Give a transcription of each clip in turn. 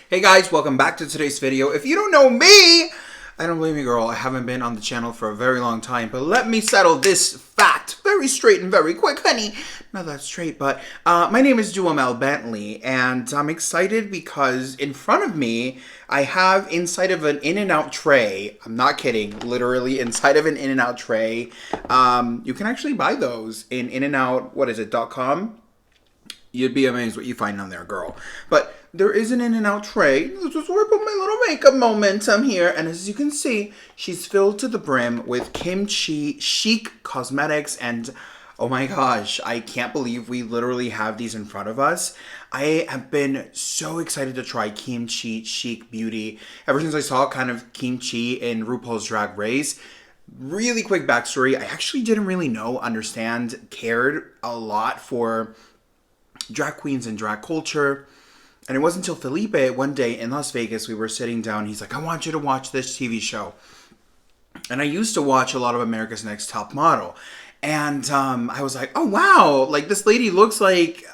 Hey guys, welcome back to today's video. If you don't know me, I don't blame you, girl. I haven't been on the channel for a very long time, but let me settle this fact very straight and very quick, honey. Not that straight, but my name is Duhamel Bentley, and I'm excited because in front of me, I have inside of an In-N-Out tray. I'm not kidding, literally inside of an In-N-Out tray. You can actually buy those in In-N-Out, .com. You'd be amazed what you find on there, girl. But there is an In-N-Out tray. This is where I put my little makeup momentum here. And as you can see, she's filled to the brim with Kimchi chic cosmetics. And oh my gosh, I can't believe we literally have these in front of us. I have been so excited to try Kimchi chic beauty ever since I saw kind of Kimchi in RuPaul's Drag Race. Really quick backstory. I actually didn't really cared a lot for drag queens and drag culture. And it wasn't until Felipe, one day in Las Vegas, we were sitting down. He's like, I want you to watch this TV show. And I used to watch a lot of America's Next Top Model. And I was like, oh, wow. Like, this lady looks like,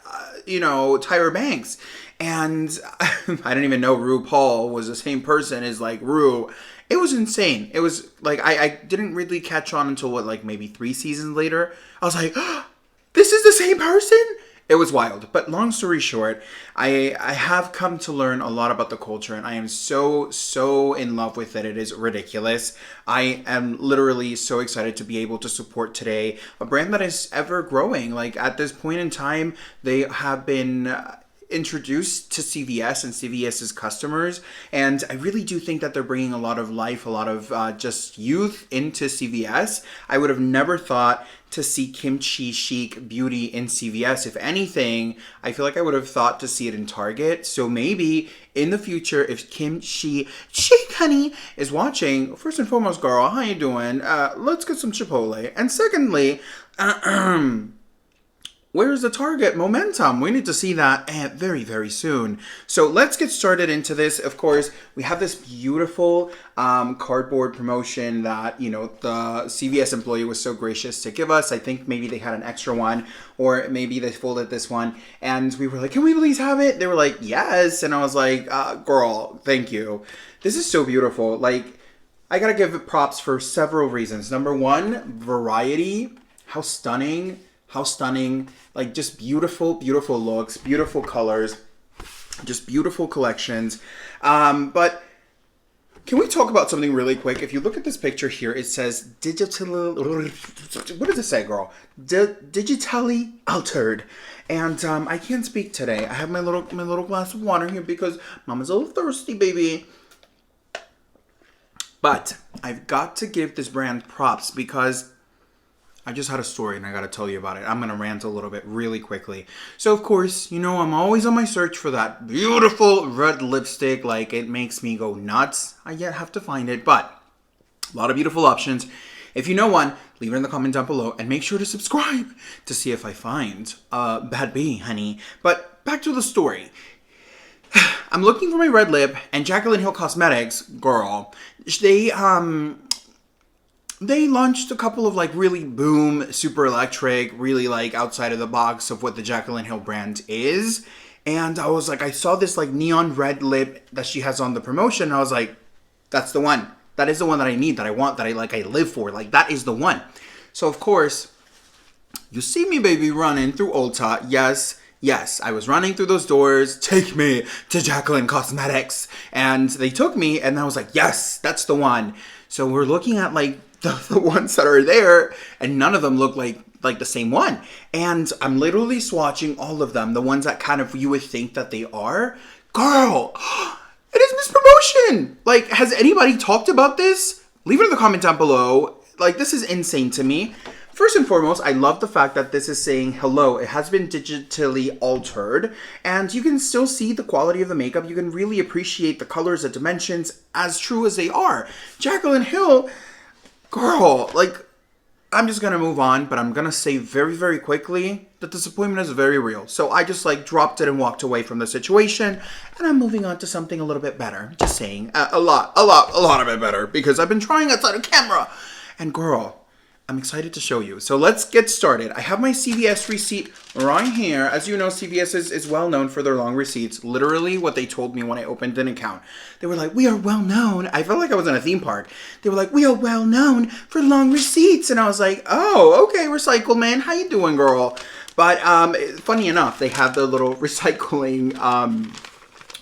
Tyra Banks. And I didn't even know RuPaul was the same person as, like, Ru. It was insane. It was, like, I didn't really catch on until, maybe 3 seasons later. I was like, oh, this is the same person? It was wild. But long story short, I have come to learn a lot about the culture, and I am so in love with it. It is ridiculous. I am literally so excited to be able to support today a brand that is ever growing. Like, at this point in time, they have been introduced to CVS and CVS's customers, and I really do think that they're bringing a lot of life, a lot of just youth into CVS. I would have never thought to see Kimchi chic beauty in CVS. If anything, I feel like I would have thought to see it in Target. So maybe in the future, if Kimchi chic honey is watching, first and foremost, girl, how you doing? Let's get some Chipotle. And secondly, where's the Target momentum? We need to see that very soon. So let's get started into this. Of course, we have this beautiful cardboard promotion that, the CVS employee was so gracious to give us. I think maybe they had an extra one, or maybe they folded this one. And we were like, can we please have it? They were like, yes. And I was like, girl, thank you. This is so beautiful. Like, I gotta give it props for several reasons. Number one, variety. How stunning. Like, just beautiful looks, beautiful colors, just beautiful collections. But can we talk about something really quick? If you look at this picture here, it says digital, what does it say, girl? Digitally altered. And I can't speak today. I have my little glass of water here because mama's a little thirsty, baby. But I've got to give this brand props because I just had a story and I gotta tell you about it. I'm gonna rant a little bit really quickly. So of course, I'm always on my search for that beautiful red lipstick. Like, it makes me go nuts. I yet have to find it, but a lot of beautiful options. If you know one, leave it in the comment down below and make sure to subscribe to see if I find Bad B, honey. But back to the story. I'm looking for my red lip, and Jaclyn Hill Cosmetics, girl, they launched a couple of really boom, super electric, really outside of the box of what the Jaclyn Hill brand is. And I was like, I saw this neon red lip that she has on the promotion. And I was like, that's the one. That is the one that I need, that I want, that I live for. That is the one. So of course, you see me, baby, running through Ulta. Yes, I was running through those doors. Take me to Jaclyn Cosmetics. And they took me, and I was like, yes, that's the one. So we're looking at the ones that are there, and none of them look like the same one. And I'm literally swatching all of them, the ones that kind of you would think that they are. Girl, it is Miss Promotion. Has anybody talked about this? Leave it in the comment down below. This is insane to me. First and foremost, I love the fact that this is saying hello. It has been digitally altered, and you can still see the quality of the makeup. You can really appreciate the colors, the dimensions, as true as they are. Jaclyn Hill, girl, I'm just gonna move on, but I'm gonna say very quickly that disappointment is very real. So I just dropped it and walked away from the situation, and I'm moving on to something a little bit better. Just saying, a lot of it better, because I've been trying outside of camera. And girl, I'm excited to show you. So let's get started. I have my CVS receipt right here. As you know, CVS is well known for their long receipts. Literally what they told me when I opened an account. They were like, we are well known. I felt like I was in a theme park. They were like, we are well known for long receipts. And I was like, oh, okay, Recycle Man. How you doing, girl? But funny enough, they have the little recycling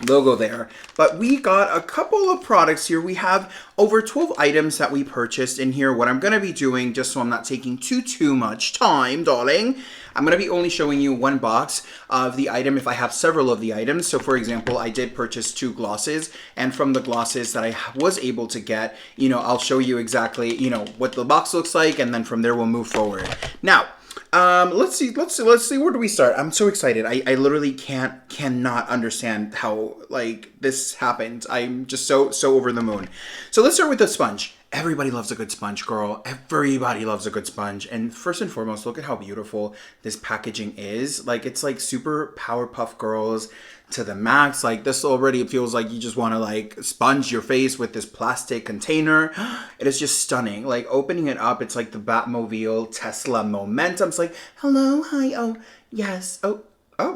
logo there. But we got a couple of products here. We have over 12 items that we purchased in here. What I'm going to be doing, just so I'm not taking too much time, darling, I'm going to be only showing you one box of the item if I have several of the items. So for example, I did purchase 2 glosses, and from the glosses that I was able to get, I'll show you exactly, what the box looks like, and then from there we'll move forward. Now, let's see, where do we start? I'm so excited. I literally cannot understand how, like, this happened. I'm just so over the moon. So let's start with the sponge. Everybody loves a good sponge, girl. Everybody loves a good sponge. And first and foremost, look at how beautiful this packaging is. Like, it's like super Powerpuff Girls to the max. Like, this already feels like you just want to like sponge your face with this plastic container. It is just stunning. Like, opening it up, it's like the Batmobile Tesla Momentum. It's like, hello, hi, oh, yes, oh,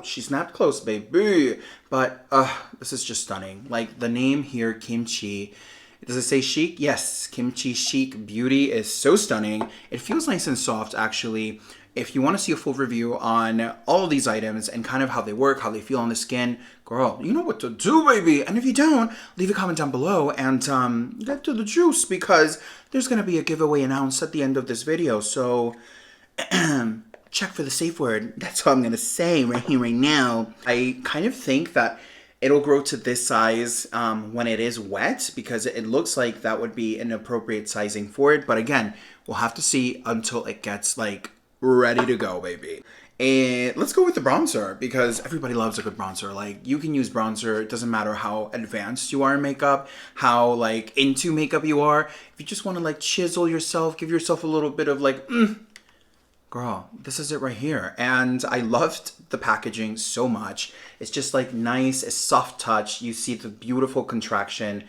she snapped close, baby. But this is just stunning. Like, the name here, Kimchi. Does it say chic? Yes, Kimchi Chic Beauty is so stunning. It feels nice and soft, actually. If you want to see a full review on all of these items and kind of how they work, how they feel on the skin, girl, you know what to do, baby. And if you don't, leave a comment down below and get to the juice, because there's going to be a giveaway announced at the end of this video. So check for the safe word. That's what I'm going to say right here, right now. I kind of think that it'll grow to this size when it is wet, because it looks like that would be an appropriate sizing for it. But again, we'll have to see until it gets like ready to go, baby. And let's go with the bronzer, because everybody loves a good bronzer. Like, you can use bronzer. It doesn't matter how advanced you are in makeup, how like into makeup you are. If you just want to like chisel yourself, give yourself a little bit of like, girl, this is it right here. And I loved the packaging so much. It's just like nice, a soft touch. You see the beautiful contraction.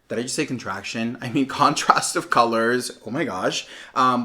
Did I just say contraction? I mean contrast of colors. Oh my gosh.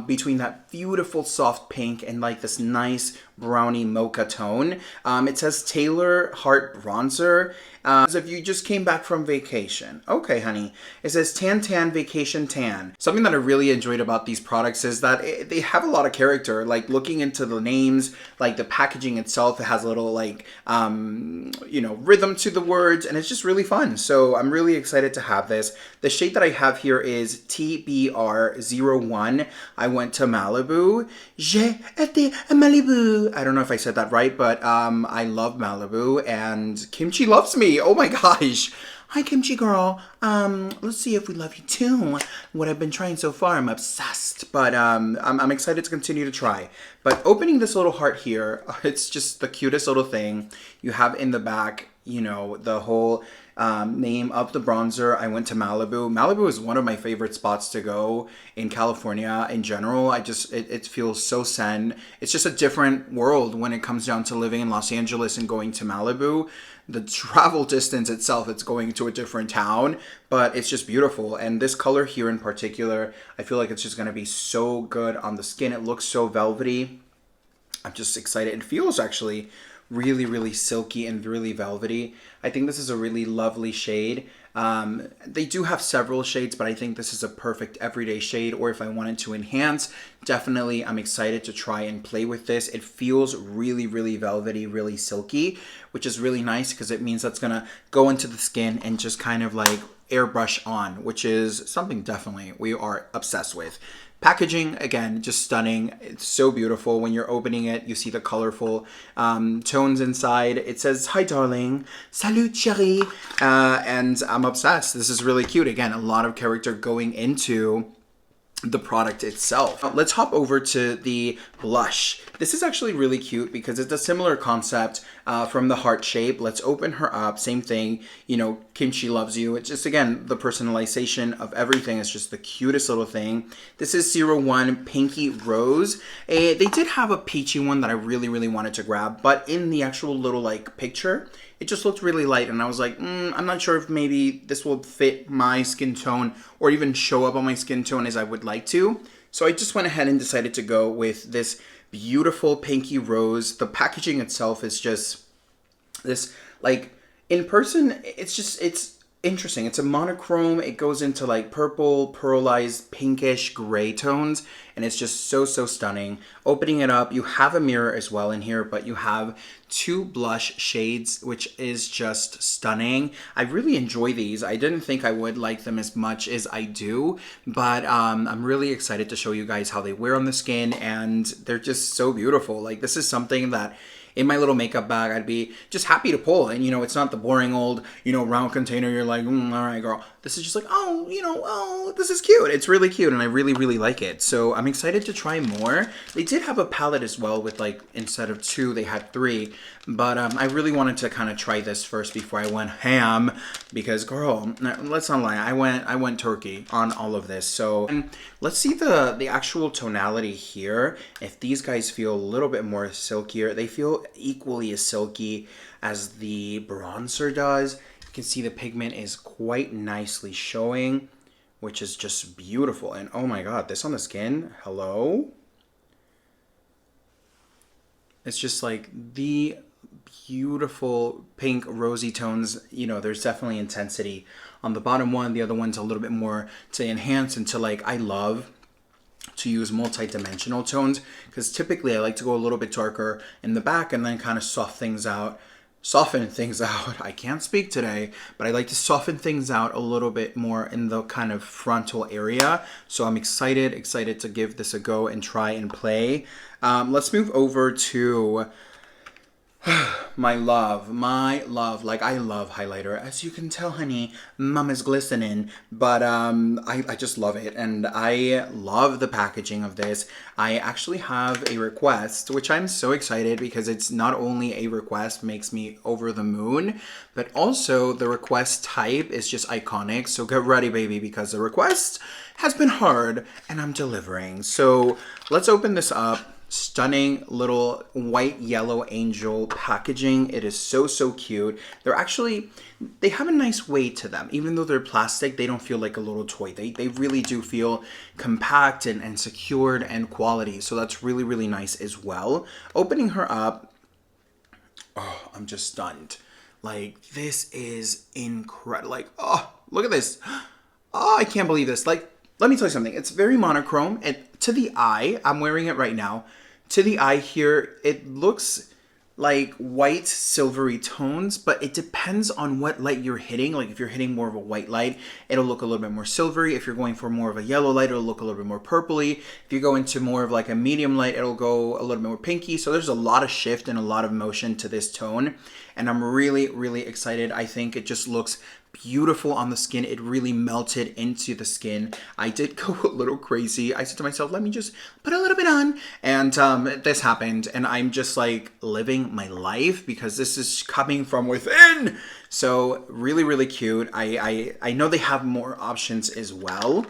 Between that beautiful soft pink and like this nice brownie mocha tone. It says Taylor Heart Bronzer. As if you just came back from vacation. Okay, honey. It says Tan Vacation Tan. Something that I really enjoyed about these products is that they have a lot of character. Like, looking into the names, like the packaging itself, it has a little like, rhythm to the words, and it's just really fun. So I'm really excited to have this. The shade that I have here is TBR01. I went to Malibu. J'ai été à Malibu. I don't know if I said that right, but I love Malibu, and Kimchi loves me. Oh my gosh. Hi, Kimchi girl. Let's see if we love you too. What I've been trying so far, I'm obsessed. But I'm excited to continue to try. But opening this little heart here, it's just the cutest little thing. You have in the back, the whole name of the bronzer. I went to Malibu. Malibu is one of my favorite spots to go in California in general. It feels so zen. It's just a different world when it comes down to living in Los Angeles and going to Malibu. The travel distance itself, it's going to a different town, but it's just beautiful. And this color here in particular, I feel like it's just going to be so good on the skin. It looks so velvety. I'm just excited. It feels actually really silky and really velvety. I think this is a really lovely shade. They do have several shades, but I think this is a perfect everyday shade, or if I wanted to enhance, definitely I'm excited to try and play with this. It feels really velvety, really silky, which is really nice because it means that's gonna go into the skin and just kind of like airbrush on, which is something definitely we are obsessed with. Packaging, again, just stunning. It's so beautiful. When you're opening it, you see the colorful tones inside. It says, hi, darling. Salut, chérie. And I'm obsessed. This is really cute. Again, a lot of character going into the product itself. Let's hop over to the blush. This is actually really cute because it's a similar concept from the heart shape. Let's open her up. Same thing, Kimchi loves you. It's just, again, the personalization of everything is just the cutest little thing. This is 01 Pinky Rose. They did have a peachy one that I really wanted to grab, but in the actual little like picture, it just looked really light, and I was like, I'm not sure if maybe this will fit my skin tone or even show up on my skin tone as I would like to. So I just went ahead and decided to go with this beautiful pinky rose. The packaging itself is just this, like, in person, it's interesting. It's a monochrome. It goes into like purple, pearlized, pinkish, gray tones, and it's just so stunning. Opening it up, you have a mirror as well in here, but you have 2 blush shades, which is just stunning. I really enjoy these. I didn't think I would like them as much as I do, but I'm really excited to show you guys how they wear on the skin, and they're just so beautiful. Like, this is something that in my little makeup bag, I'd be just happy to pull. And, you know, it's not the boring old, you know, round container. You're like, all right, girl. This is just like, oh, you know, oh, this is cute. It's really cute, and I really like it. So I'm excited to try more. They did have a palette as well with, like, instead of 2, they had 3. But I really wanted to kind of try this first before I went ham, because, girl, let's not lie, I went turkey on all of this. So and let's see the actual tonality here. If these guys feel a little bit more silkier, they feel equally as silky as the bronzer does. You can see the pigment is quite nicely showing, which is just beautiful. And oh my god, this on the skin, hello? It's just like the beautiful pink rosy tones. You know, there's definitely intensity on the bottom one. The other one's a little bit more to enhance and to, like, I love to use multi-dimensional tones, because typically I like to go a little bit darker in the back and then kind of soften things out. I can't speak today, but I like to soften things out a little bit more in the kind of frontal area. So I'm excited to give this a go and try and play. Let's move over to my love. Like, I love highlighter. As you can tell, honey, mama's glistening. But I just love it. And I love the packaging of this. I actually have a request, which I'm so excited, because it's not only a request, makes me over the moon, but also the request type is just iconic. So get ready, baby, because the request has been hard and I'm delivering. So let's open this up. Stunning little white yellow angel packaging. It is so cute. They have a nice weight to them. Even though they're plastic, they don't feel like a little toy. They really do feel compact and secured and quality. So that's really nice as well. Opening her up, oh, I'm just stunned. Like, this is incredible. Like, oh, look at this. Oh, I can't believe this. Like, let me tell you something. It's very monochrome. And to the eye, I'm wearing it right now. To the eye here, it looks like white silvery tones, but it depends on what light you're hitting. Like, if you're hitting more of a white light, it'll look a little bit more silvery. If you're going for more of a yellow light, it'll look a little bit more purpley. If you go into more of like a medium light, it'll go a little bit more pinky. So there's a lot of shift and a lot of motion to this tone, and I'm really excited. I think it just looks beautiful on the skin. It really melted into the skin. I did go a little crazy. I said to myself, let me just put a little bit on, and this happened, and I'm just like living my life because this is coming from within. So really cute. I know they have more options as well,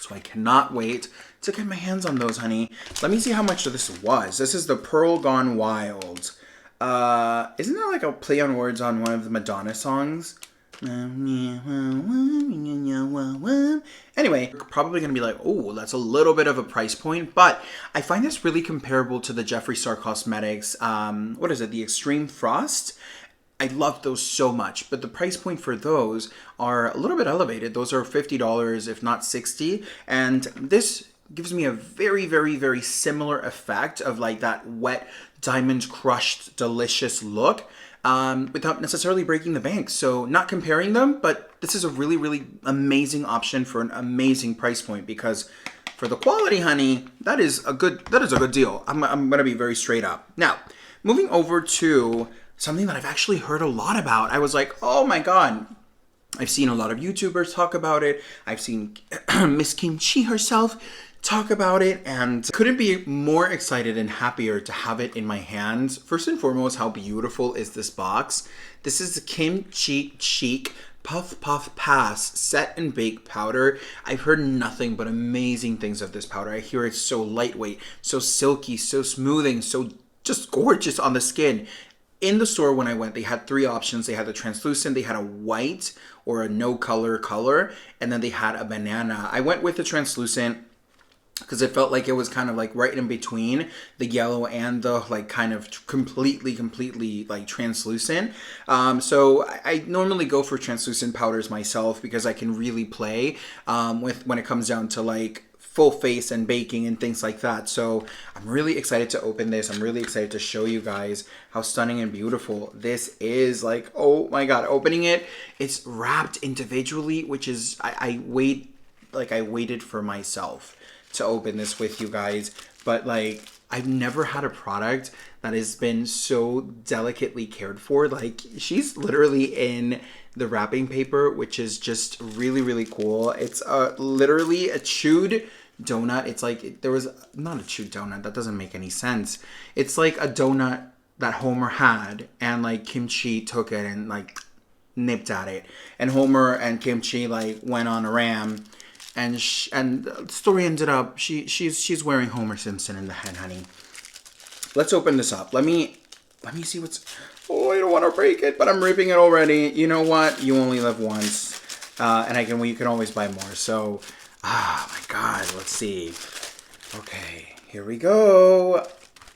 so I cannot wait to get my hands on those, honey. Let me see how much this was. This is the Pearl Gone Wild. Isn't that like a play on words on one of the Madonna songs? Anyway, you're probably going to be like, oh, that's a little bit of a price point, but I find this really comparable to the Jeffree Star Cosmetics, what is it, the Extreme Frost? I love those so much, but the price point for those are a little bit elevated. Those are $50, if not $60, and this gives me a very similar effect of like that wet diamond crushed delicious look, without necessarily breaking the bank. So not comparing them, but this is a really amazing option for an amazing price point, because for the quality, honey, that is a good deal. I'm gonna be very straight up. Now, moving over to something that I've actually heard a lot about. I was like, oh my god, I've seen a lot of YouTubers talk about it. I've seen Miss Kimchi herself talk about it, and couldn't be more excited and happier to have it in my hands. First and foremost, how beautiful is this box? This is the Kimchi Chic Puff Pass Set and Bake Powder. I've heard nothing but amazing things of this powder. I hear it's so lightweight, so silky, so smoothing, so just gorgeous on the skin. In the store when I went, they had 3 options. They had the translucent, they had a white or a no color, and then they had a banana. I went with the translucent. because it felt like it was kind of like right in between the yellow and the like kind of completely like translucent. So I normally go for translucent powders myself because I can really play with when it comes down to like full face and baking and things like that. So I'm really excited to open this. I'm really excited to show you guys how stunning and beautiful this is. Like, oh my god, opening it, it's wrapped individually, which is I waited for myself to open this with you guys, but like I've never had a product that has been so delicately cared for. Like, she's literally in the wrapping paper, which is just really cool. It's literally a chewed donut. It's like, there was not a chewed donut, that doesn't make any sense. It's like a donut that Homer had, and like Kimchi took it and like nipped at it, and Homer and Kimchi like went on a ram. And the story ended up, she's wearing Homer Simpson in the head, honey. Let's open this up. Let me see what's. Oh, I don't want to break it, but I'm ripping it already. You know what? You only live once, and you can always buy more. So, my God, let's see. Okay, here we go.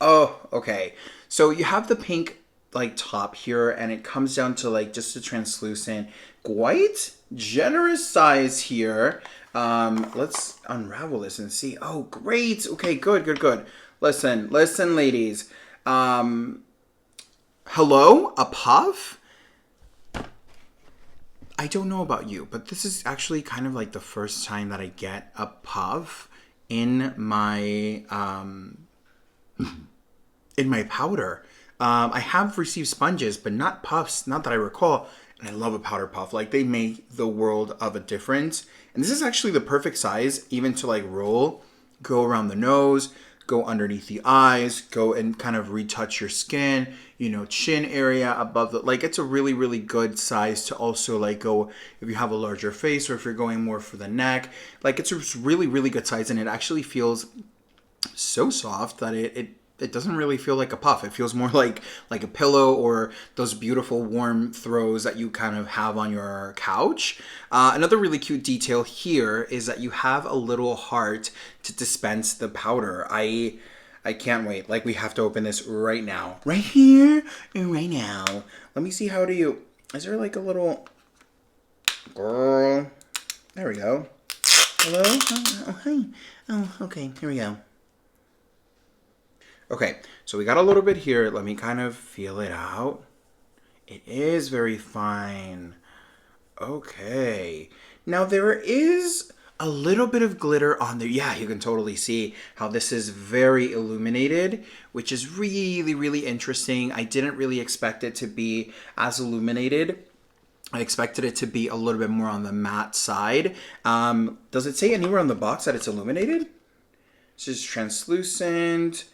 Oh, okay. So you have the pink like top here, and it comes down to like just a translucent, quite generous size here. Let's unravel this and see. Oh, great. Okay, good. Listen, ladies. Hello, a puff? I don't know about you, but this is actually kind of like the first time that I get a puff in my powder. I have received sponges, but not puffs, not that I recall. And I love a powder puff. Like, they make the world of a difference. And this is actually the perfect size, even to like roll, go around the nose, go underneath the eyes, go and kind of retouch your skin, you know, chin area above the, like, it's a really good size to also like go, if you have a larger face or if you're going more for the neck, like it's a really good size, and it actually feels so soft that it doesn't really feel like a puff. It feels more like a pillow, or those beautiful warm throws that you kind of have on your couch. Another really cute detail here is that you have a little heart to dispense the powder. I can't wait. Like, we have to open this right now. Right here and right now. Let me see, how do you... Is there like a little... Girl. There we go. Hello? Oh, hi. Oh, okay. Here we go. Okay, so we got a little bit here. Let me kind of feel it out. It is very fine. Okay. Now there is a little bit of glitter on there. Yeah, you can totally see how this is very illuminated, which is really interesting. I didn't really expect it to be as illuminated. I expected it to be a little bit more on the matte side. Does it say anywhere on the box that it's illuminated? This is translucent.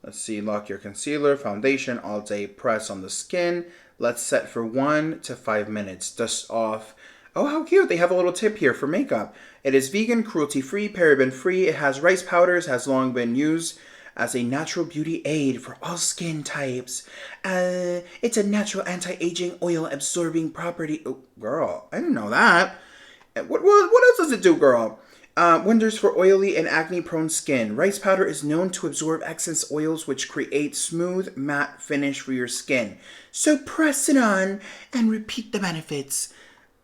Let's see, lock your concealer, foundation, all day, press on the skin. Let's set for 1 to 5 minutes. Dust off. Oh, how cute. They have a little tip here for makeup. It is vegan, cruelty-free, paraben-free. It has rice powders, has long been used as a natural beauty aid for all skin types. It's a natural anti-aging, oil-absorbing property. Oh, girl, I didn't know that. What else does it do, girl? Wonders for oily and acne-prone skin. Rice powder is known to absorb excess oils, which create smooth, matte finish for your skin. So press it on and repeat the benefits.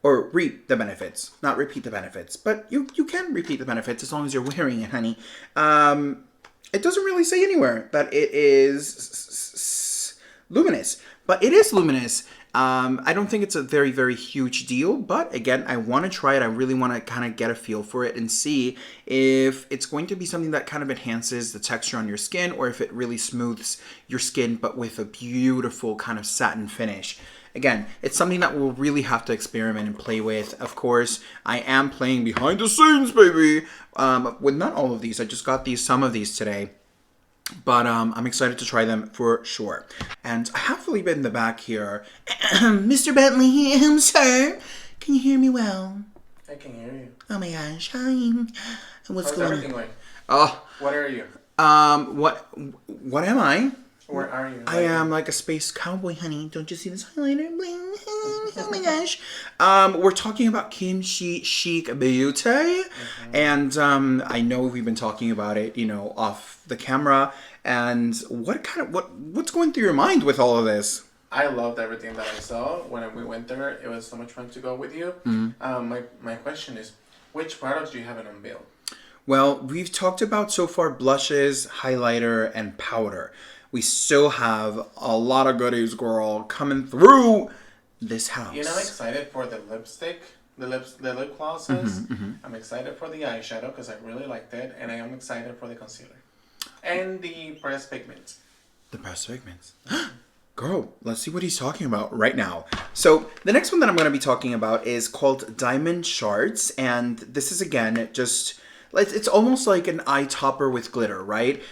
Or reap the benefits. Not repeat the benefits. But you can repeat the benefits as long as you're wearing it, honey. It doesn't really say anywhere that it is luminous. But it is luminous. I don't think it's a very huge deal, but again, I want to try it. I really want to kind of get a feel for it and see if it's going to be something that kind of enhances the texture on your skin, or if it really smooths your skin, but with a beautiful kind of satin finish. Again, it's something that we'll really have to experiment and play with. Of course, I am playing behind the scenes, baby, with not all of these. I just got some of these today. But I'm excited to try them for sure. And I have Felipe in the back here. Mr. Bentley, sir. Can you hear me well? I can hear you. Oh my gosh. Hi. What's going on? Everything going? Oh. What are you? What am I? Where are you? I am like a space cowboy, honey. Don't you see this highlighter? Bling. Oh my gosh. We're talking about Kimchi Chic Beauty. And I know we've been talking about it, you know, off the camera. And what's going through your mind with all of this? I loved everything that I saw when we went there. It was so much fun to go with you. My question is, which products do you have in unveiled? Well, we've talked about so far blushes, highlighter, and powder. We still have a lot of goodies, girl, coming through this house. You know, I'm excited for the lipstick, the lip glosses. I'm excited for the eyeshadow because I really liked it, and I am excited for the concealer and the pressed pigments. The pressed pigments. Girl, let's see what he's talking about right now. So the next one that I'm going to be talking about is called Diamond Shards. And this is, again, just, it's almost like an eye topper with glitter, right?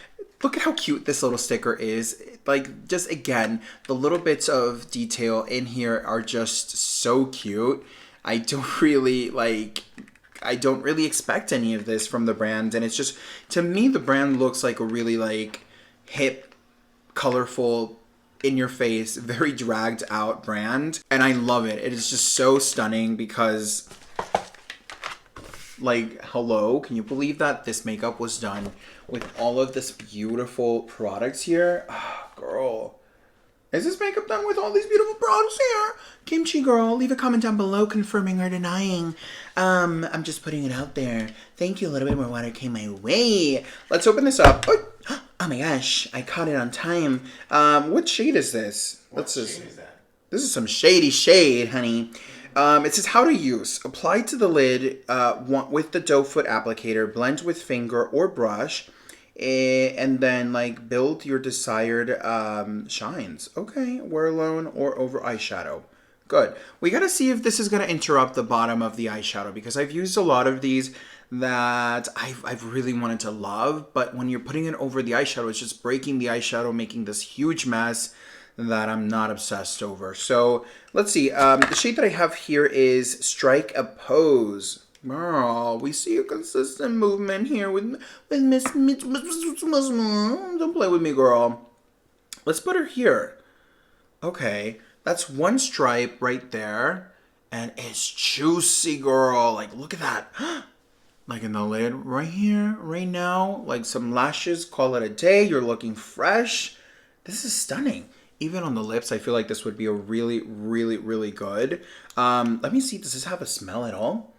Look at how cute this little sticker is. Like, just, again, the little bits of detail in here are just so cute. I don't really expect any of this from the brand. And it's just, to me, the brand looks like a really, like, hip, colorful, in your face, very dragged out brand, and I love it. It is just so stunning because, like, hello, can you believe that this makeup was done with all of this beautiful products here? Oh, girl, is this makeup done with all these beautiful products here? Kimchi girl, leave a comment down below confirming or denying. I'm just putting it out there. Thank you. A little bit more water came my way. Let's open this up. Oh my gosh, I caught it on time. What shade is this? What shade is that? This is some shady shade, honey. It says how to use. Apply to the lid with the doe foot applicator. Blend with finger or brush. And then, like, build your desired shines. Okay, wear alone or over eyeshadow. Good. We gotta see if this is gonna interrupt the bottom of the eyeshadow, because I've used a lot of these that I've really wanted to love, but when you're putting it over the eyeshadow, it's just breaking the eyeshadow, making this huge mess that I'm not obsessed over. So let's see. The shade that I have here is Strike a Pose. Girl, we see a consistent movement here with Miss. Don't play with me, girl. Let's put her here. Okay, that's one stripe right there, and it's juicy, girl. Like, look at that. Like in the lid right here, right now. Like some lashes, call it a day. You're looking fresh. This is stunning. Even on the lips, I feel like this would be a really, really, really good. Let me see. Does this have a smell at all?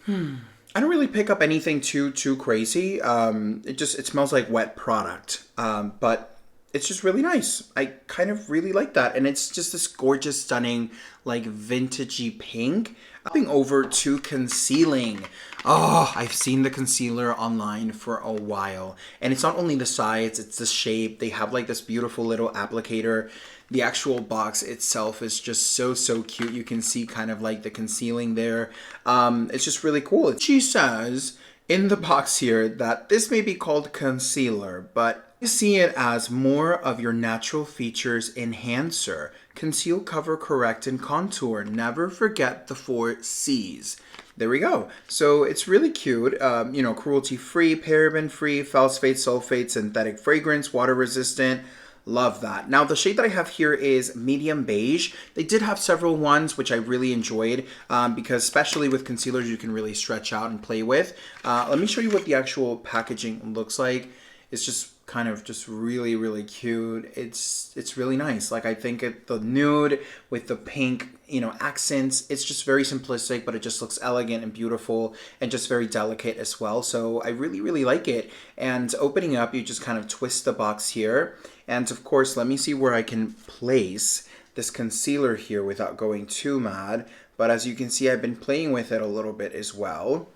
I don't really pick up anything too crazy. It smells like wet product. But it's just really nice. I kind of really like that. And it's just this gorgeous, stunning, like vintagey pink. Hopping over to concealing. Oh, I've seen the concealer online for a while. And it's not only the sides, it's the shape. They have like this beautiful little applicator. The actual box itself is just so cute. You can see kind of like the concealing there. It's just really cool. She says in the box here that this may be called concealer, but I see it as more of your natural features enhancer. Conceal, cover, correct, and contour. Never forget the 4 C's. There we go. So it's really cute. You know, cruelty-free, paraben-free, phosphate, sulfate, synthetic fragrance, water-resistant. Love that. Now, the shade that I have here is medium beige. They did have several ones, which I really enjoyed because especially with concealers, you can really stretch out and play with. Let me show you what the actual packaging looks like. It's just kind of just really cute. It's really nice. Like, I think the nude with the pink, you know, accents, it's just very simplistic, but it just looks elegant and beautiful and just very delicate as well. So I really like it. And opening up, you just kind of twist the box here. And of course, let me see where I can place this concealer here without going too mad. But as you can see, I've been playing with it a little bit as well.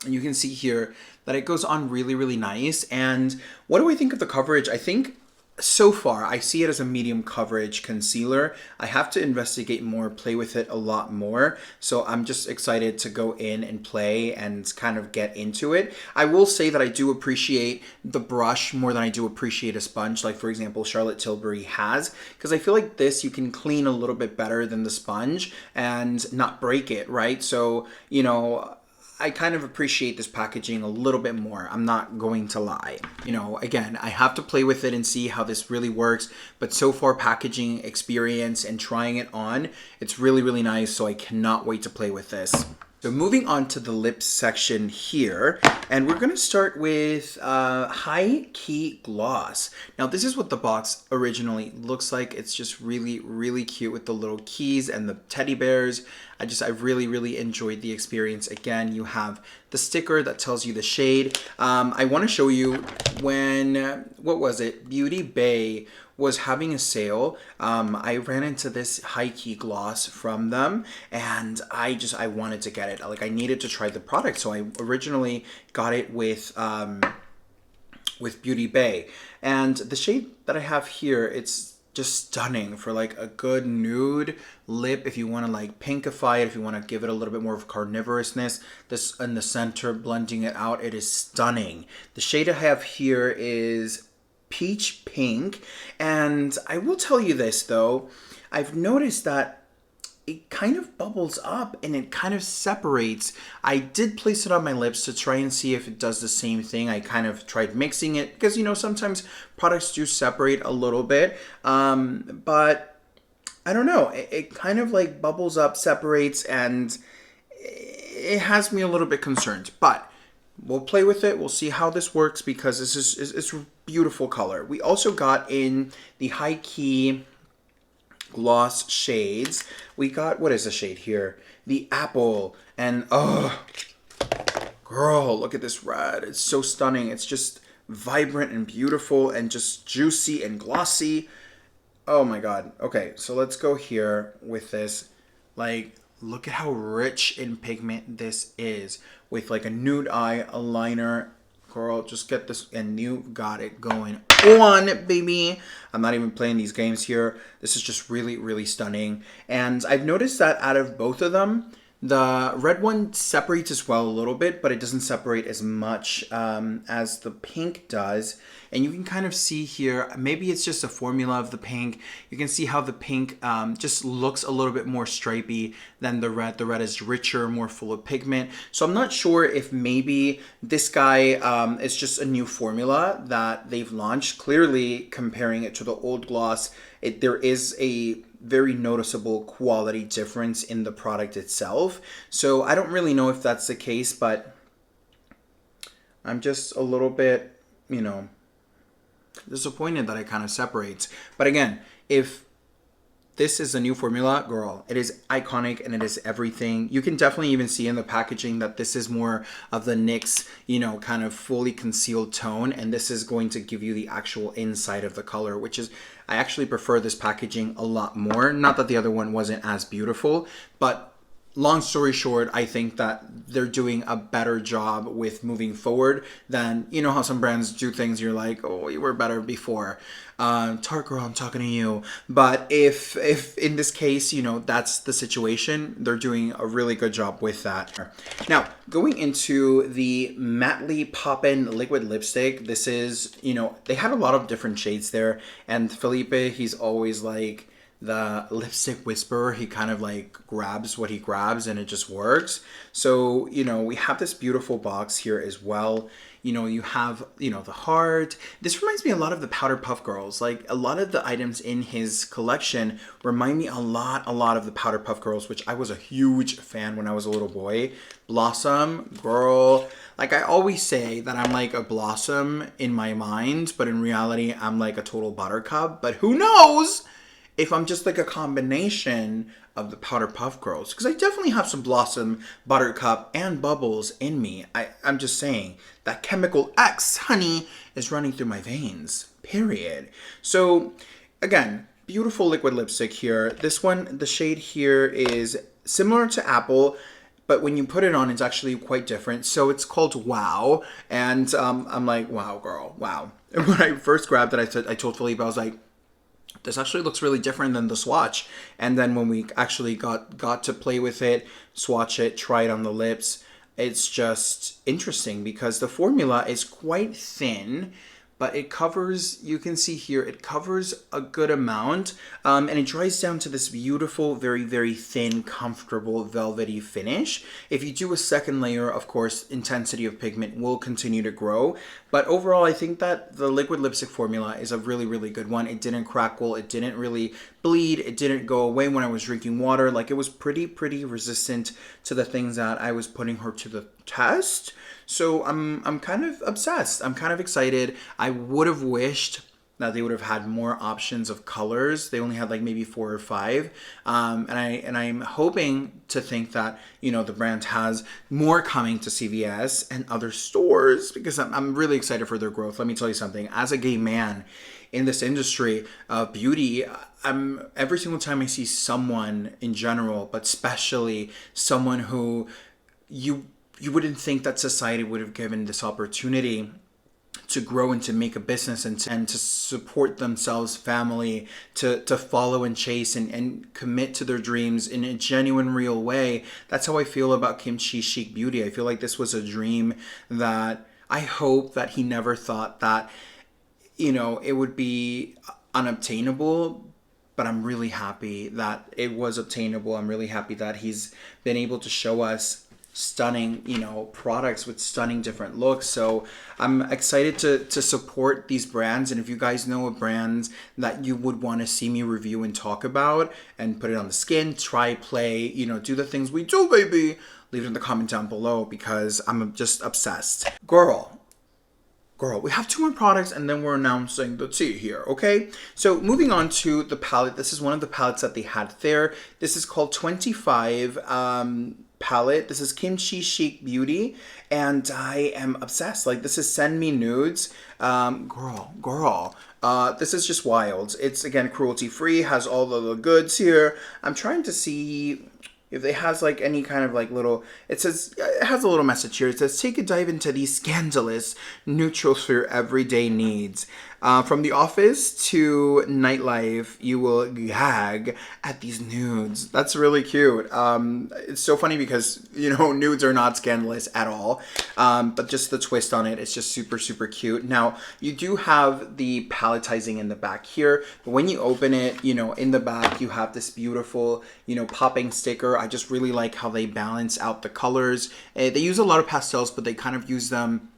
And you can see here that it goes on really nice. And what do I think of the coverage? I think so far I see it as a medium coverage concealer. I have to investigate more, play with it a lot more. So I'm just excited to go in and play and kind of get into it. I will say that I do appreciate the brush more than I do appreciate a sponge, like for example Charlotte Tilbury has, because I feel like this you can clean a little bit better than the sponge and not break it, right? So, you know, I kind of appreciate this packaging a little bit more. I'm not going to lie. You know, again, I have to play with it and see how this really works. But so far, packaging experience and trying it on, it's really, really nice. So I cannot wait to play with this. So moving on to the lips section here, and we're going to start with High Key Gloss. Now this is what the box originally looks like. It's just really, really cute with the little keys and the teddy bears. I really, really enjoyed the experience. Again, you have the sticker that tells you the shade. I want to show you when, what was it? Beauty Bay was having a sale. I ran into this high key gloss from them, and I wanted to get it. Like, I needed to try the product, so I originally got it with Beauty Bay. And the shade that I have here, it's just stunning for like a good nude lip. If you want to like pinkify it, if you want to give it a little bit more of carnivorousness, this in the center, blending it out, it is stunning. The shade I have here is Peach Pink, and I will tell you this though, I've noticed that it kind of bubbles up and it kind of separates. I did place it on my lips to try and see if it does the same thing. I kind of tried mixing it because, you know, sometimes products do separate a little bit, but I don't know, it kind of like bubbles up, separates, and it has me a little bit concerned, but we'll play with it. We'll see how this works because it's a beautiful color. We also got in the high key gloss shades. We got, what is the shade here? The apple. And oh, girl, look at this red. It's so stunning. It's just vibrant and beautiful and just juicy and glossy. Oh my god. Okay, so let's go here with this. Like, look at how rich in pigment this is with like a nude eye, a liner. Girl, just get this, and you got it going on, baby. I'm not even playing these games here. This is just really, really stunning. And I've noticed that out of both of them, the red one separates as well a little bit, but it doesn't separate as much as the pink does. And you can kind of see here, maybe it's just a formula of the pink. You can see how the pink just looks a little bit more stripy than the red. The red is richer, more full of pigment. So I'm not sure if maybe this guy is just a new formula that they've launched. Clearly, comparing it to the old gloss, there is a very noticeable quality difference in the product itself. So I don't really know if that's the case, but I'm just a little bit, you know, disappointed that it kind of separates. But again, if this is a new formula, girl, it is iconic and it is everything. You can definitely even see in the packaging that this is more of the NYX, you know, kind of fully concealed tone. And this is going to give you the actual inside of the color, which is, I actually prefer this packaging a lot more. Not that the other one wasn't as beautiful, but long story short, I think that they're doing a better job with moving forward than, you know how some brands do things, you're like, oh, you were better before. Tarte girl, I'm talking to you. But if in this case, you know, that's the situation, they're doing a really good job with that. Now, going into the Mattely Poppin' Liquid Lipstick, this is, you know, they had a lot of different shades there. And Felipe, he's always like the lipstick whisperer. He kind of like grabs what he grabs and it just works. So, you know, we have this beautiful box here as well. You know, you have, you know, the heart. This reminds me a lot of the Powder Puff Girls. Like, a lot of the items in his collection remind me a lot of the Powder Puff Girls, which I was a huge fan when I was a little boy. Blossom, girl. Like, I always say that I'm like a Blossom in my mind, but in reality, I'm like a total Buttercup. But who knows if I'm just like a combination of the Powder Puff Girls, because I definitely have some Blossom, Buttercup, and Bubbles in me. I'm just saying that chemical X, honey, is running through my veins, period. So again, beautiful liquid lipstick here. This one, the shade here is similar to Apple, but when you put it on, it's actually quite different. So it's called Wow, and I'm like, wow, girl, wow. And when I first grabbed it, I told Felipe, I was like, this actually looks really different than the swatch. And then when we actually got to play with it, swatch it, try it on the lips, it's just interesting because the formula is quite thin, but it covers, you can see here, it covers a good amount, and it dries down to this beautiful, very, very thin, comfortable, velvety finish. If you do a second layer, of course, intensity of pigment will continue to grow, but overall, I think that the liquid lipstick formula is a really, really good one. It didn't crackle, it didn't really bleed, it didn't go away when I was drinking water. Like, it was pretty resistant to the things that I was putting her to the test. So I'm kind of obsessed. I'm kind of excited. I would have wished that they would have had more options of colors. They only had like maybe 4 or 5. And I'm hoping to think that, you know, the brand has more coming to CVS and other stores, because I'm really excited for their growth. Let me tell you something. As a gay man in this industry of beauty, every single time I see someone in general, but especially someone who you wouldn't think that society would have given this opportunity to grow and to make a business and to support themselves, family, to follow and chase and commit to their dreams in a genuine, real way. That's how I feel about Kimchi Chic Beauty. I feel like this was a dream that I hope that he never thought that, you know, it would be unobtainable. But I'm really happy that it was obtainable. I'm really happy that he's been able to show us stunning, you know, products with stunning different looks. So I'm excited to support these brands. And if you guys know of brands that you would want to see me review and talk about and put it on the skin, try, play, you know, do the things we do, baby, leave it in the comment down below, because I'm just obsessed. Girl, we have 2 more products and then we're announcing the tea here, okay? So moving on to the palette. This is one of the palettes that they had there. This is called 25 palette. This is Kimchi Chic Beauty, and I am obsessed. Like, this is Send Me Nudes. Girl. This is just wild. It's, again, cruelty-free, has all the goods here. I'm trying to see if it has like any kind of like little, it says, it has a little message here. It says, take a dive into these scandalous neutrals for your everyday needs. From the office to nightlife, you will gag at these nudes. That's really cute. It's so funny because, you know, nudes are not scandalous at all. But just the twist on it, it's just super cute. Now, you do have the palletizing in the back here, but when you open it, you know, in the back, you have this beautiful, you know, popping sticker. I just really like how they balance out the colors. They use a lot of pastels, but they kind of use them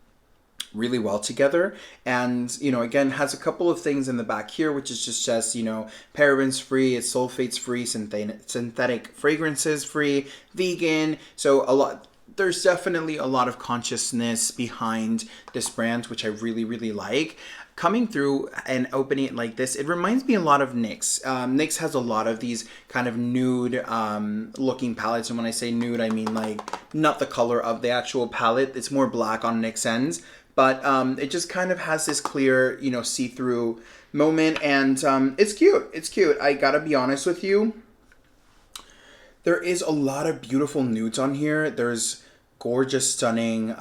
really well together. And, you know, again, has a couple of things in the back here, which is just you know, parabens free, it's sulfates free, synthetic fragrances free, vegan. So there's definitely a lot of consciousness behind this brand, which I really like. Coming through and opening it like this, it reminds me a lot of NYX. NYX has a lot of these kind of nude looking palettes. And when I say nude, I mean like not the color of the actual palette. It's more black on NYX ends. But it just kind of has this clear, you know, see-through moment. And it's cute. It's cute. I gotta be honest with you. There is a lot of beautiful nudes on here. There's gorgeous, stunning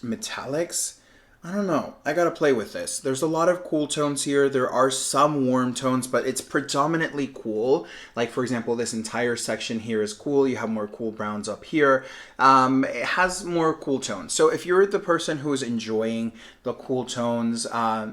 metallics. I don't know. I gotta play with this. There's a lot of cool tones here. There are some warm tones, but it's predominantly cool. Like, for example, this entire section here is cool. You have more cool browns up here. It has more cool tones. So if you're the person who is enjoying the cool tones,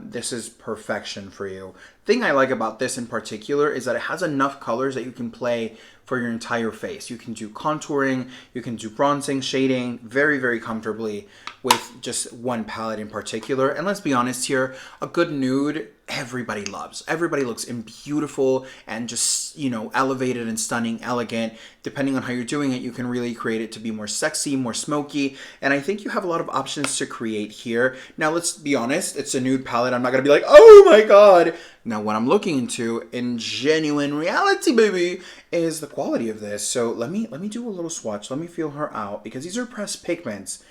this is perfection for you. Thing I like about this in particular is that it has enough colors that you can play for your entire face. You can do contouring, you can do bronzing, shading very comfortably with just one palette in particular. And let's be honest here, a good nude everybody loves. Everybody looks beautiful and just, you know, elevated and stunning, elegant. Depending on how you're doing it, you can really create it to be more sexy, more smoky. And I think you have a lot of options to create here. Now, let's be honest, it's a nude palette. I'm not gonna be like, oh my God. Now, what I'm looking into in genuine reality, baby, is the quality of this. So let me do a little swatch. Let me feel her out, because these are pressed pigments.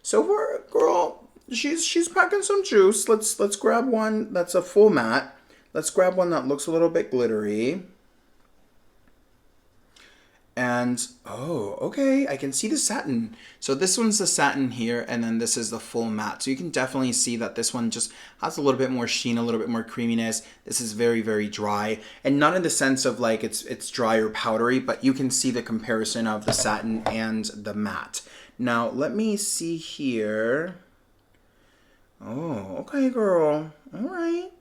So far, girl, she's packing some juice. Let's grab one that's a full matte. Let's grab one that looks a little bit glittery. And, oh, okay, I can see the satin. So this one's the satin here, and then this is the full matte. So you can definitely see that this one just has a little bit more sheen, a little bit more creaminess. This is very dry, and not in the sense of like it's dry or powdery, but you can see the comparison of the satin and the matte. Now, let me see here. Oh, okay, girl. All right.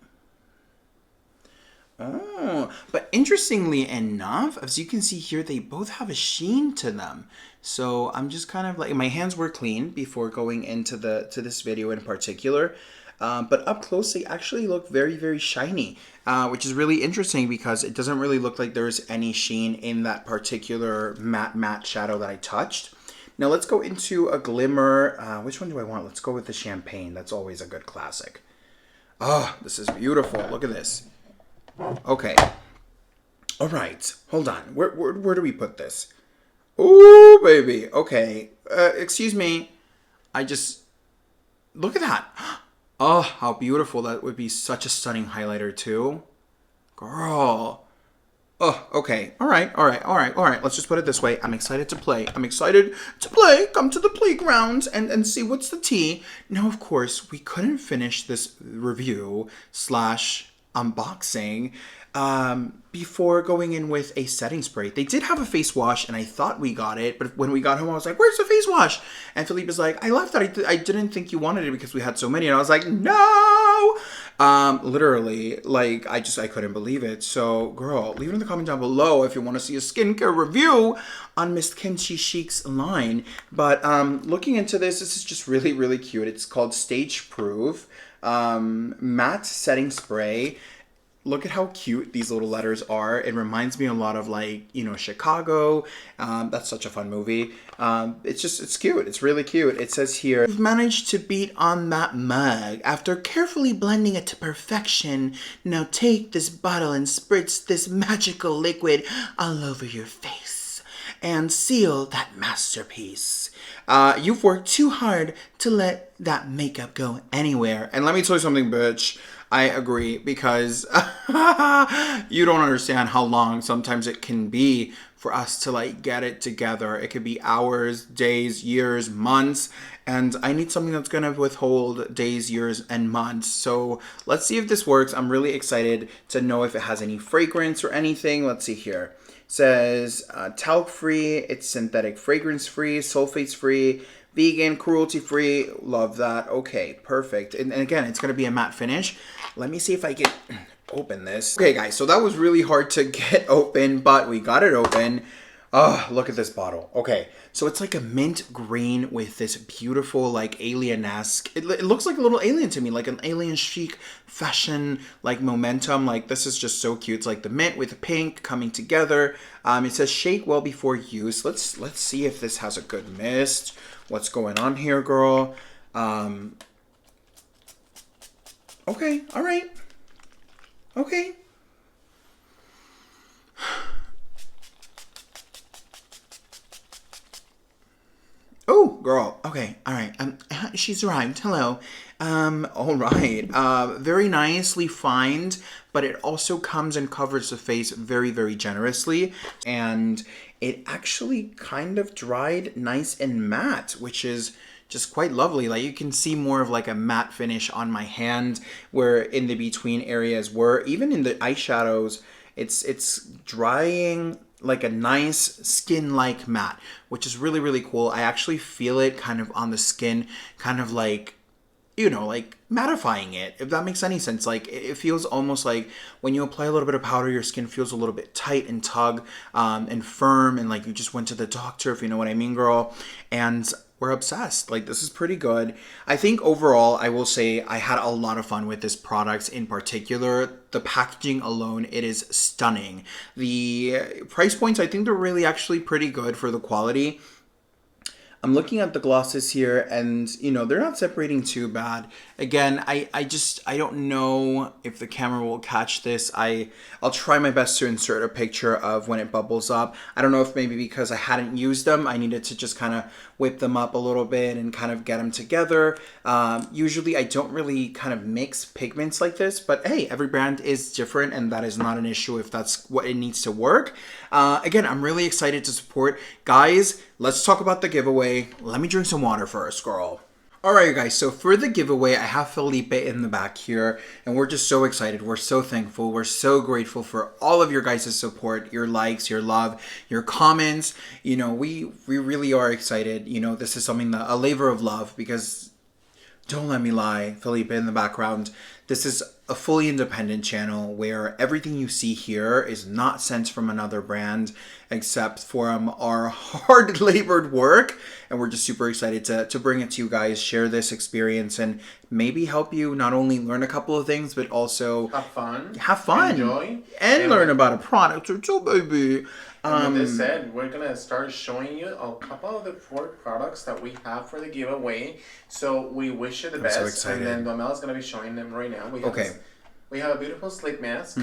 Oh, but interestingly enough, as you can see here, they both have a sheen to them. So I'm just kind of like, my hands were clean before going into this video in particular. But up close, they actually look very, very shiny, which is really interesting because it doesn't really look like there's any sheen in that particular matte shadow that I touched. Now let's go into a glimmer. Which one do I want? Let's go with the champagne. That's always a good classic. Oh, this is beautiful. Look at this. Okay. All right. Hold on. Where do we put this? Ooh, baby. Okay. Excuse me. I just... Look at that. Oh, how beautiful. That would be such a stunning highlighter too. Girl. Oh, okay. All right. All right. All right. All right. Let's just put it this way. I'm excited to play. I'm excited to play. Come to the playground and see what's the tea. Now, of course, we couldn't finish this review slash unboxing before going in with a setting spray. They did have a face wash, and I thought we got it, but when we got home, I was like, "Where's the face wash?" And Philippe was like, "I left it. I didn't think you wanted it because we had so many." And I was like, "No!" Literally, like I couldn't believe it. So, girl, leave it in the comment down below if you want to see a skincare review on Miss Kimchi Chic's line. But looking into this is just really, really cute. It's called Stage Proof matte setting spray. Look at how cute these little letters are. It reminds me a lot of, like, you know, Chicago. That's such a fun movie. It's cute. It's really cute. It says here, "You've managed to beat on that mug. After carefully blending it to perfection, now take this bottle and spritz this magical liquid all over your face and seal that masterpiece. You've worked too hard to let that makeup go anywhere." And let me tell you something, bitch. I agree, because you don't understand how long sometimes it can be for us to, like, get it together. It could be hours, days, years, months, and I need something that's gonna withhold days, years, and months. So let's see if this works. I'm really excited to know if it has any fragrance or anything. Let's see here. It says talc free, it's synthetic fragrance free, sulfates free, vegan, cruelty free. Love that. Okay, perfect. And again, it's going to be a matte finish. Let me see if I can open this. Okay, guys, so that was really hard to get open, but we got it open. Oh, look at this bottle. Okay, so it's like a mint green with this beautiful, like, alien-esque. It looks like a little alien to me, like an alien chic fashion, like, momentum. Like, this is just so cute. It's like the mint with the pink coming together. It says shake well before use. Let's see if this has a good mist. What's going on here, girl? Okay, all right. Okay. Oh, girl. Okay, all right. She's arrived. Hello. All right. Very nicely fined, but it also comes and covers the face very, very generously. And it actually kind of dried nice and matte, which is just quite lovely. Like, you can see more of like a matte finish on my hand, where in the between areas were, even in the eyeshadows, it's drying like a nice skin-like matte, which is really, really cool. I actually feel it kind of on the skin, kind of like, you know, like mattifying it, if that makes any sense. Like, it feels almost like when you apply a little bit of powder, your skin feels a little bit tight and tug and firm, and like you just went to the doctor, if you know what I mean, girl. And we're obsessed. Like, this is pretty good. I think overall, I will say I had a lot of fun with this product in particular. The packaging alone, it is stunning. The price points, I think they're really actually pretty good for the quality. I'm looking at the glosses here, and, you know, they're not separating too bad. Again, I don't know if the camera will catch this. I'll try my best to insert a picture of when it bubbles up. I don't know if maybe because I hadn't used them, I needed to just kind of whip them up a little bit and kind of get them together. Usually I don't really kind of mix pigments like this, but hey, every brand is different, and that is not an issue if that's what it needs to work. Again, I'm really excited to support. Guys, let's talk about the giveaway. Let me drink some water first, girl. Alright, guys, so for the giveaway, I have Felipe in the back here, and we're just so excited. We're so thankful. We're so grateful for all of your guys' support, your likes, your love, your comments. You know, we really are excited. You know, this is something that, a labor of love, because Don't let me lie, Felipe in the background. This is a fully independent channel where everything you see here is not sent from another brand except from our hard labored work. And we're just super excited to bring it to you guys, share this experience, and maybe help you not only learn a couple of things, but also have fun, enjoy, and learn about a product or two, baby. And with this said, we're going to start showing you a couple of the 4 products that we have for the giveaway. So we wish you the best. So excited. And then Domel is going to be showing them right now. We have a beautiful sleep mask.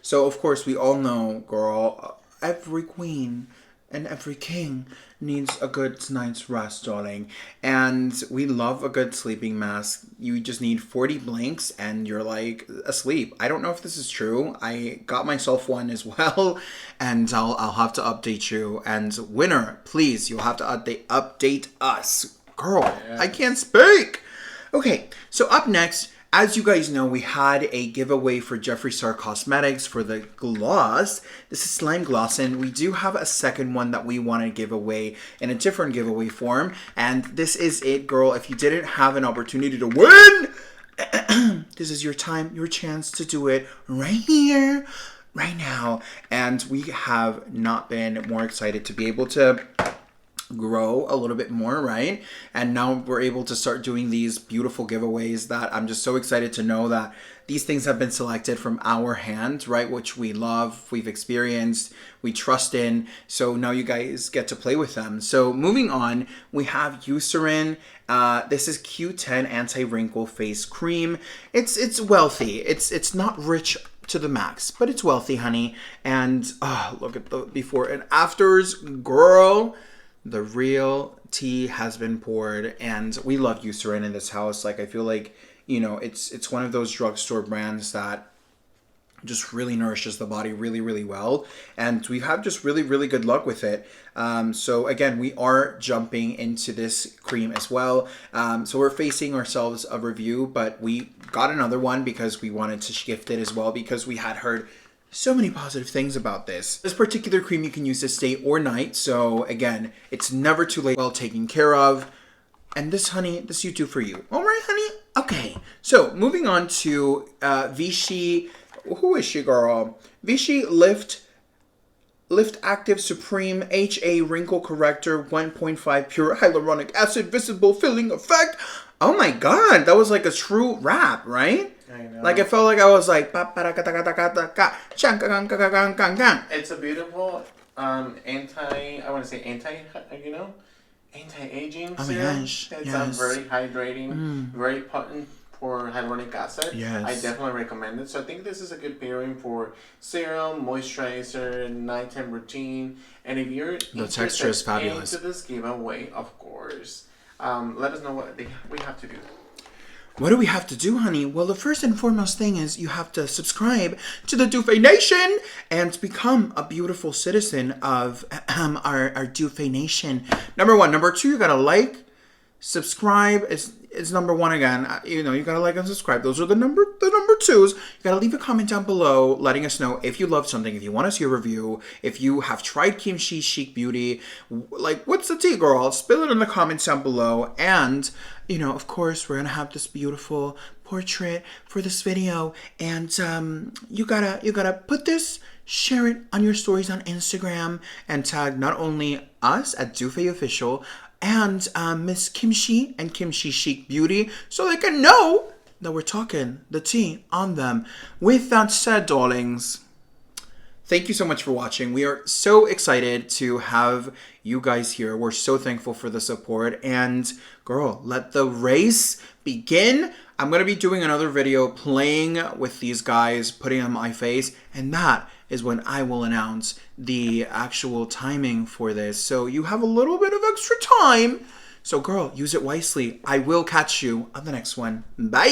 So, of course, we all know, girl, every queen and every king needs a good night's rest, darling. And we love a good sleeping mask. You just need 40 blinks and you're like asleep. I don't know if this is true. I got myself one as well, and I'll have to update you. And winner, please, you'll have to update us. Girl, yes. I can't speak. Okay, so up next, as you guys know, we had a giveaway for Jeffree Star Cosmetics for the gloss. This is slime gloss, and we do have a second one that we want to give away in a different giveaway form. And this is it, girl. If you didn't have an opportunity to win, this is your time, your chance to do it right here, right now. And we have not been more excited to be able to grow a little bit more, right? And now we're able to start doing these beautiful giveaways that I'm just so excited to know that these things have been selected from our hand, right? Which we love, we've experienced, we trust in. So now you guys get to play with them. So moving on, we have Eucerin. This is Q10 Anti-Wrinkle Face Cream. It's wealthy. It's not rich to the max, but it's wealthy, honey. And look at the before and afters, girl. The real tea has been poured, and we love Eucerin in this house. Like, I feel like, you know, it's one of those drugstore brands that just really nourishes the body really, really well. And we've had just really, really good luck with it. So again, we are jumping into this cream as well. So we're facing ourselves a review, but we got another one because we wanted to gift it as well because we had heard so many positive things about this. This particular cream you can use this day or night. So again, it's never too late, well taken care of. And this, honey, this you do for you. All right, honey? Okay. So moving on to Vichy. Who is she, girl? Vichy Lift Active Supreme HA Wrinkle Corrector 1.5 Pure Hyaluronic Acid Visible Filling Effect. Oh my God, that was like a true rap, right? I know. Like it felt like I was like. It's a beautiful anti-aging oh serum. My gosh. It's Yes. very hydrating, very potent for hyaluronic acid. Yes. I definitely recommend it. So I think this is a good pairing for serum, moisturizer, nighttime routine. And if you're the texture is fabulous. into this giveaway, of course, let us know what we have to do. What do we have to do, honey? Well, the first and foremost thing is you have to subscribe to the Dufay Nation and become a beautiful citizen of our Dufay Nation. Number 1. Number 2, you gotta like, subscribe. It's number 1 again. You know, you gotta like and subscribe. Those are the number 2s. You gotta leave a comment down below letting us know if you love something, if you want to see a review, if you have tried Kimchi Chic Beauty. Like, what's the tea, girl? Spill it in the comments down below. And, you know, of course, we're gonna have this beautiful portrait for this video. And you gotta put this, share it on your stories on Instagram, and tag not only us at Dufay Official, and Miss Kimchi and Kimchi Chic Beauty, so they can know that we're talking the tea on them. With that said, darlings, thank you so much for watching. We are so excited to have you guys here. We're so thankful for the support. And girl, let the race begin. I'm going to be doing another video playing with these guys, putting on my face, and that is when I will announce the actual timing for this. So you have a little bit of extra time. So girl, use it wisely. I will catch you on the next one. Bye!